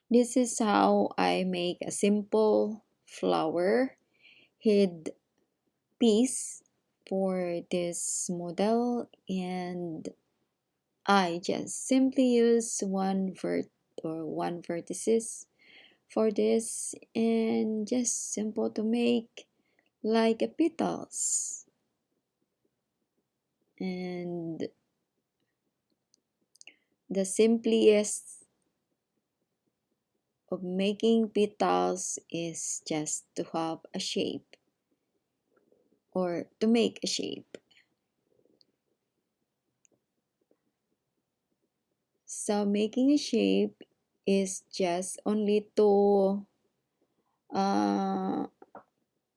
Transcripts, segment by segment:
This is how I make a simple flower head piece for this model, and I just simply use one vertices for this, and just simple to make like a petals. And the simplest of making petals is just to have a shape or to make a shape. So making a shape is just only to uh,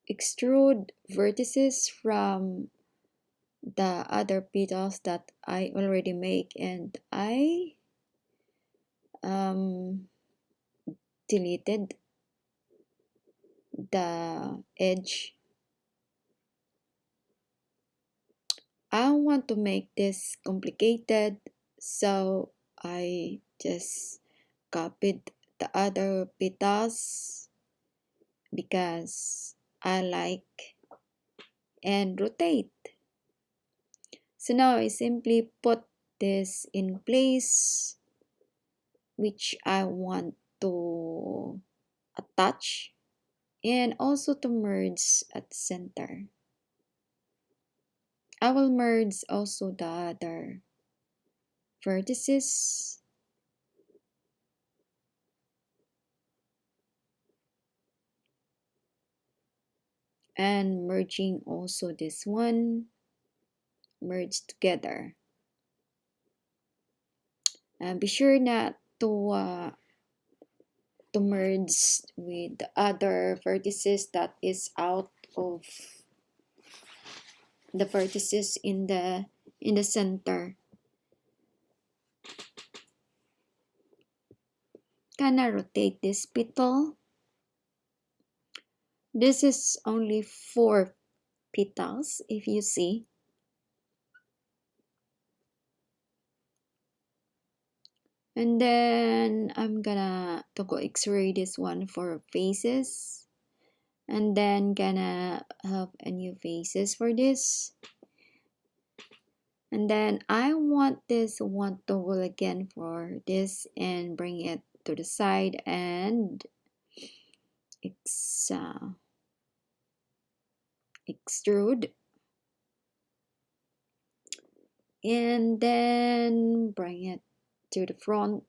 extrude vertices from the other petals that I already make, and I um, deleted the edge. I want to make this complicated, so I just copied the other petals because I like and rotate. So now I simply put this in place which I want to attach and also to merge at the center. I will merge also the other vertices and merging also this one, merge together. And be sure not to merge with the other vertices that is out of the vertices in the center. Gonna rotate this petal. This is only 4 petals if you see. And then I'm gonna to go x-ray this one for faces. And then gonna have a new faces for this. And then I want this one toggle again for this and bring it to the side and ex, uh, extrude. And then bring it to the front.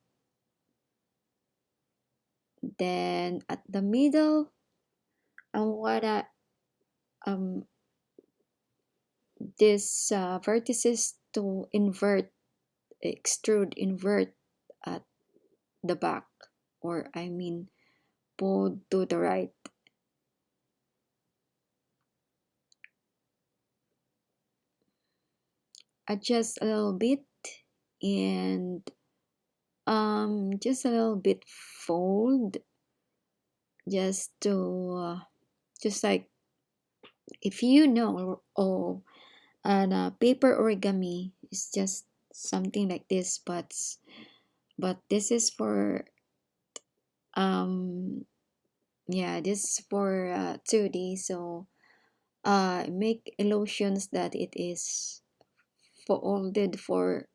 Then at the middle, I wanna um this vertices to invert at the back, or I mean pull to the right. Adjust a little bit and just a little bit fold, just to just like if you know, oh, and paper origami is just something like this, but this is for um yeah, this is for 2D. So make illusions that it is folded for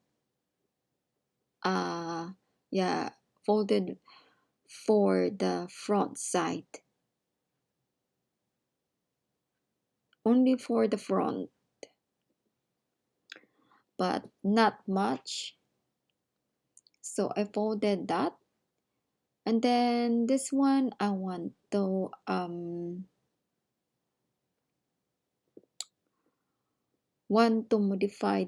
uh yeah, folded for the front side, only for the front, but not much. So I folded that, and then this one I want to modify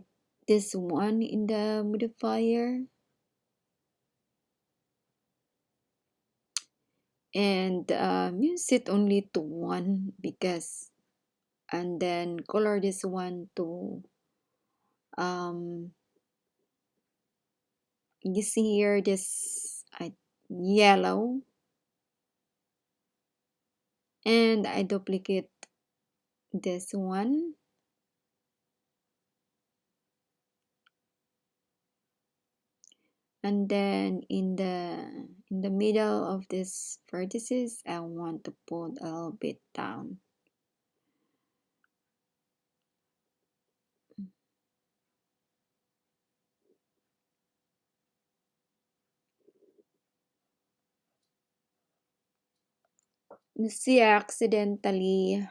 this one in the modifier, and use it only to one because, and then color this one to um you see here this yellow, and I duplicate this one, and then in the middle of this vertices, I want to put a little bit down. You see, I accidentally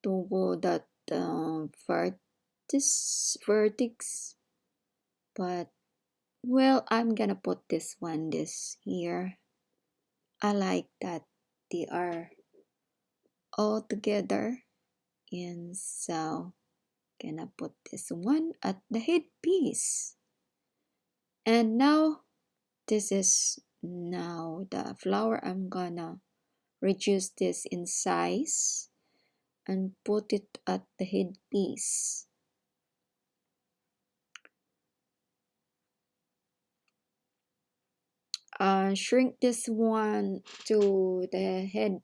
to go that vertex, but well, I'm gonna put this here. I like that they are all together, and so gonna put this one at the headpiece. And now this is now the flower. I'm gonna reduce this in size and put it at the headpiece. Shrink this one to the head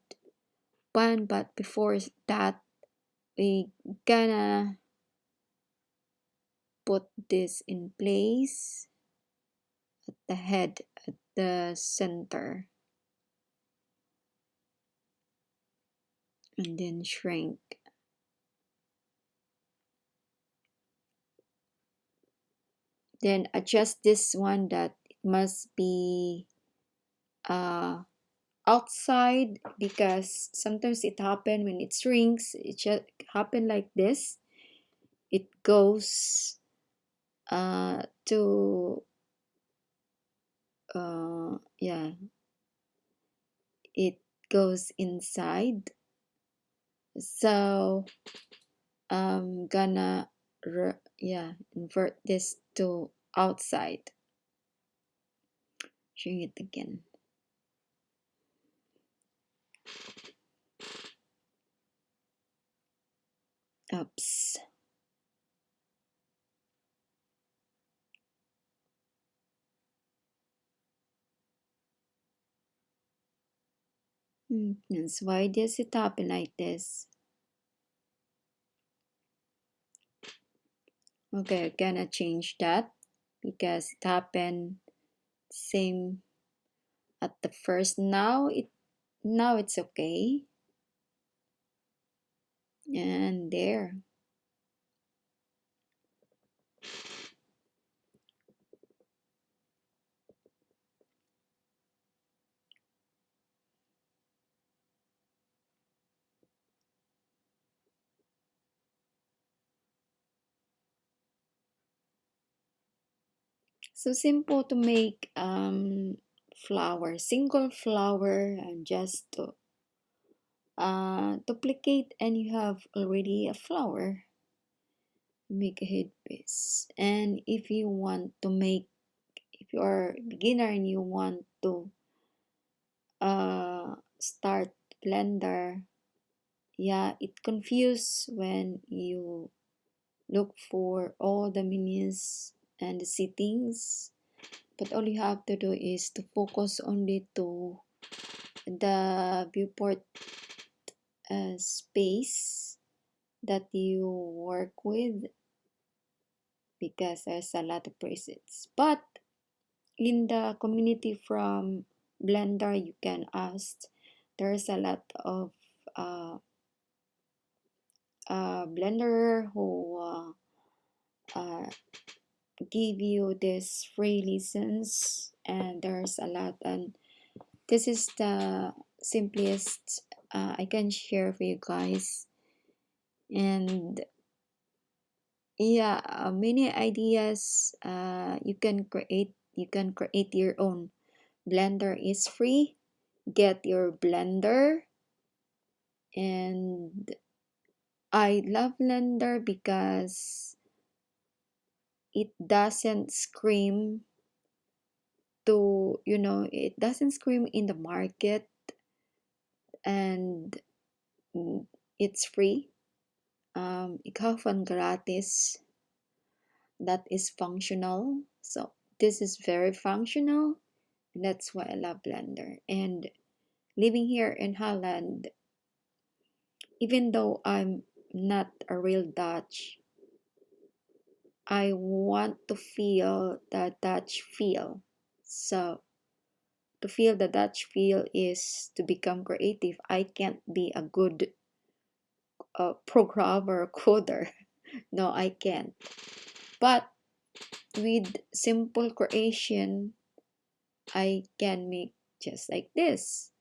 bun, but before that we gonna put this in place at the head at the center and then shrink. Then adjust this one that it must be uh, outside, because sometimes it happen when it shrinks, it just happen like this. It goes to yeah, it goes inside. So I'm gonna yeah, invert this to outside. Shrink it again. Oops. That's why does it happen like this? Okay, I'm gonna change that because it happened same at the first. Now it's okay. And there. So simple to make flower, single flower, and just to duplicate, and you have already a flower. Make a headpiece. And if you want to make, if you are a beginner and you want to start blender, yeah, it confused when you look for all the menus and the settings, but all you have to do is to focus only to the viewport space that you work with, because there's a lot of presets. But in the community from Blender, you can ask, there's a lot of uh, Blender who give you this free license, and there's a lot, and this is the simplest I can share for you guys. And yeah, many ideas you can create your own. Blender is free. Get your blender. And I love Blender because it doesn't scream to, it doesn't scream in the market, and it's free. Ikaw van gratis, that is functional. So this is very functional, and that's why I love Blender. And living here in Holland, even though I'm not a real Dutch, I want to feel the Dutch feel. So to feel the Dutch feel is to become creative. I can't be a good programmer, coder. No, I can't. But with simple creation, I can make just like this.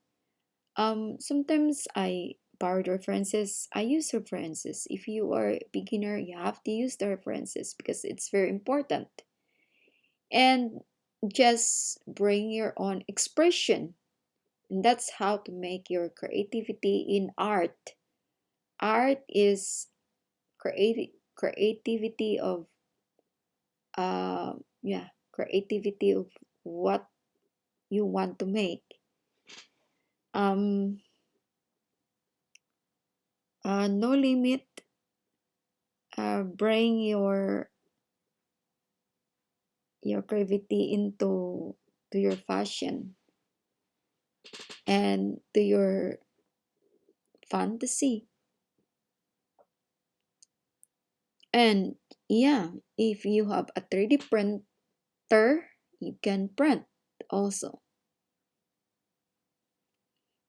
Sometimes I borrow the references. I use references. If you are a beginner, you have to use the references because it's very important. And just bring your own expression. And that's how to make your creativity in art. Art is creativity of creativity of what you want to make. Um, no limit. Bring your creativity into to your fashion and to your fantasy. And yeah, if you have a 3D printer, you can print also.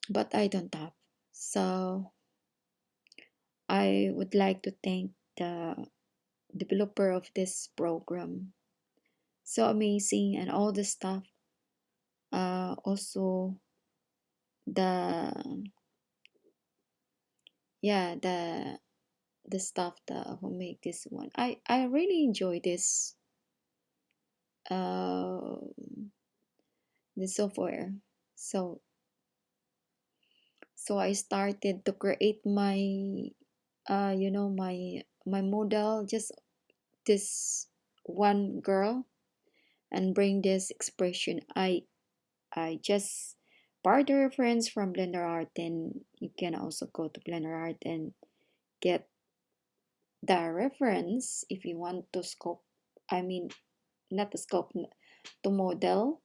But I don't have. So I would like to thank the developer of this program. So amazing, and all the stuff. Also the yeah the stuff that who make this one. I really enjoy uh this software. So I started to create my my model, just this one girl, and bring this expression. I just borrowed the reference from Blender Art, and you can also go to Blender Art and get the reference if you want to scope. I mean, not to scope, to model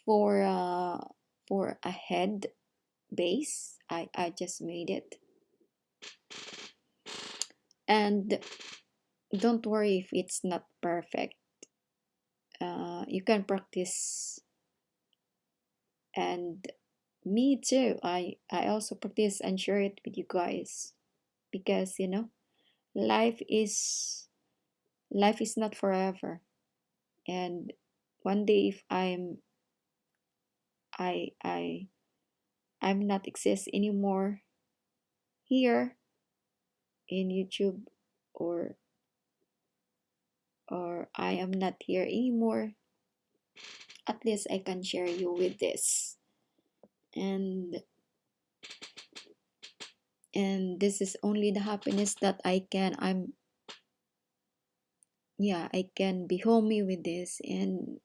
for a head base. I just made it, and don't worry if it's not perfect. You can practice, and me too. I also practice and share it with you guys because life is life is not forever, and one day if I I I'm not exist anymore here in YouTube, or I am not here anymore, at least I can share you with this. And this is only the happiness that I can be homey with this. And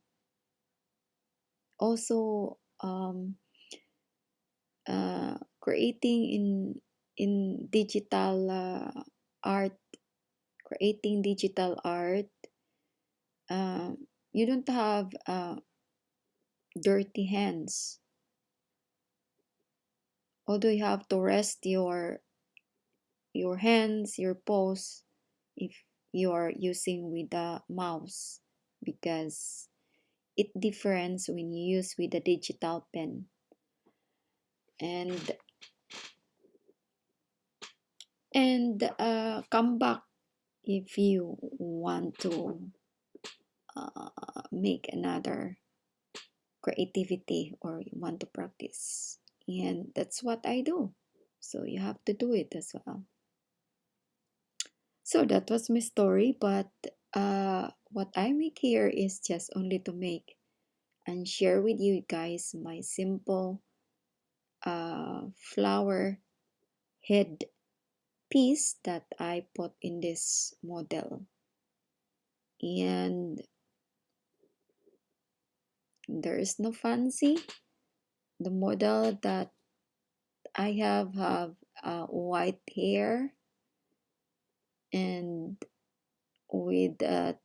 also creating in digital art, creating digital art, you don't have dirty hands, although you have to rest your hands, your paws, if you are using with the mouse, because it difference when you use with the digital pen. And come back if you want to make another creativity, or you want to practice, and that's what I do, so you have to do it as well. So that was my story, but what I make here is just only to make and share with you guys my simple flower head piece that I put in this model. And there is no fancy. The model that I have white hair, and with that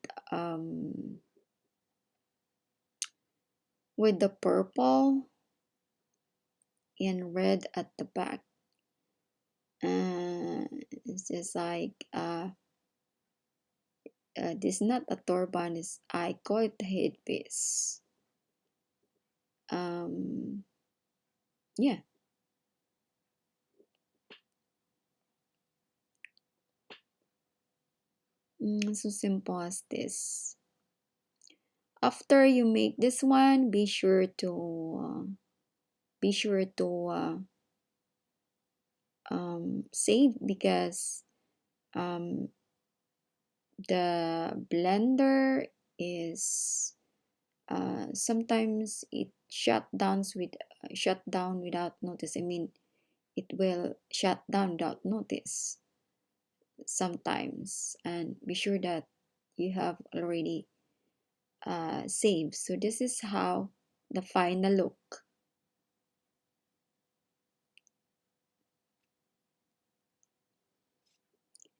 with the purple and red at the back. It's just like this is not a turban, is I call it headpiece. Yeah. So simple as this. After you make this one, be sure to save, because um, the blender is sometimes it shut down without notice. I mean, it will shut down without notice sometimes, and be sure that you have already saved. So this is how the final look.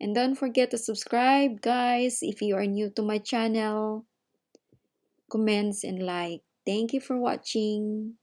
And don't forget to subscribe, guys, if you are new to my channel. Comments and like. Thank you for watching.